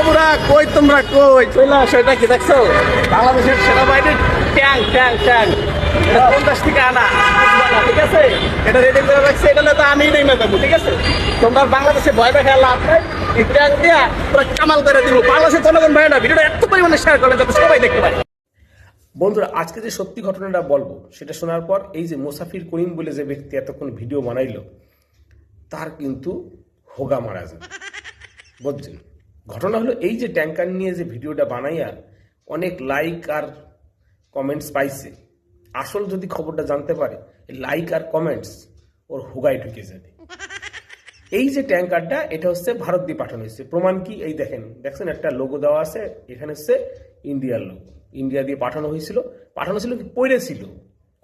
বাবুরা কই তোমরা কই চলে আসো। এটা কি দেখছো? বাংলাদেশের সেনাবাহিনীর ট্যাঙ্ক ট্যাঙ্ক ট্যাঙ্ক 50 থেকে আনা, ঠিক আছে? এটা রেডি করে রাখছে, এটা তো আমি নেই না যাবো, ঠিক আছে? তোমরা বাংলাদেশে ভয় দেখা লাভ নাই, এই ট্যাঙ্ক দিয়া পুরো কামাল করে দিব। বাংলাদেশের জনগণ ভাই না, ভিডিওটা এত পরিমাণে শেয়ার করলে যাতে সবাই দেখতে পায়। বন্ধুরা, আজকে যে সত্যি ঘটনাটা বলবো সেটা শোনার পর এই যে মোসাফির করিম বলে যে ব্যক্তি এতক্ষণ ভিডিও বানাইলো তার কিন্তু হোগা মারা যাবে, বুঝছেন? ঘটনা হলো এই যে ট্যাঙ্কার নিয়ে যে ভিডিওটা বানাইয়া অনেক লাইক আর কমেন্টস পাইছে, আসল যদি খবরটা জানতে পারে লাইক আর কমেন্টস ওর হোগায় ঢুকে যাবে। এই যে ট্যাঙ্কারটা এটা হচ্ছে ভারত দিয়ে পাঠানো হয়েছে। প্রমাণ কি? এই দেখছেন একটা লোগো দেওয়া আছে, এখানে হচ্ছে ইন্ডিয়ার লোগো, ইন্ডিয়া দিয়ে পাঠানো হয়েছিল। পাঠানো ছিল কি পড়েছিল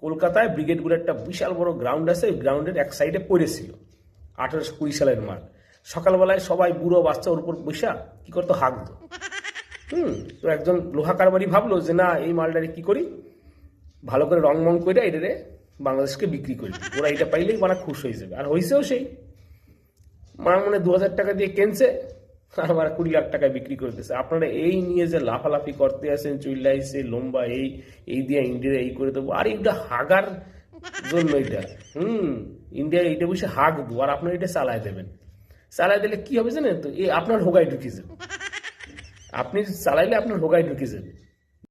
কলকাতায় ব্রিগেডগুলো একটা বিশাল বড় গ্রাউন্ড আছে, ওই গ্রাউন্ডের এক সাইডে পড়েছিল। 1820 সালের মাল। সকালবেলায় সবাই বুড়ো বাচ্চা ওর উপর বৈশা কি করতো, হাঁকতো। তো একজন লোহা কারবারি ভাবলো যে না, এই মালটারে কি করি, ভালো করে রং মং করে এটারে বাংলাদেশকে বিক্রি করি, ওরা এটা পাইলেই মানে খুশ হয়ে যাবে। আর হয়েছেও সেই মার মনে 2000 টাকা দিয়ে কিনছে, আর আমার 20 লাখ টাকায় বিক্রি করতেছে। আপনারা এই নিয়ে যে লাফালাফি করতে আছেন, চুইলাইছে লম্বা এই দিয়ে ইন্ডিয়া এই করে দেবো, আর এইটা হাগার জন্য এটা ইন্ডিয়া এইটা বসে হাগ দেবো, আর আপনার এটা চালায় দেবেন। চালাই দিলে কি হবে জানেন তো? আপনার হোগায় ঢুকে যাবে, আপনি চালাইলে আপনার হোগায় ঢুকে যাবে।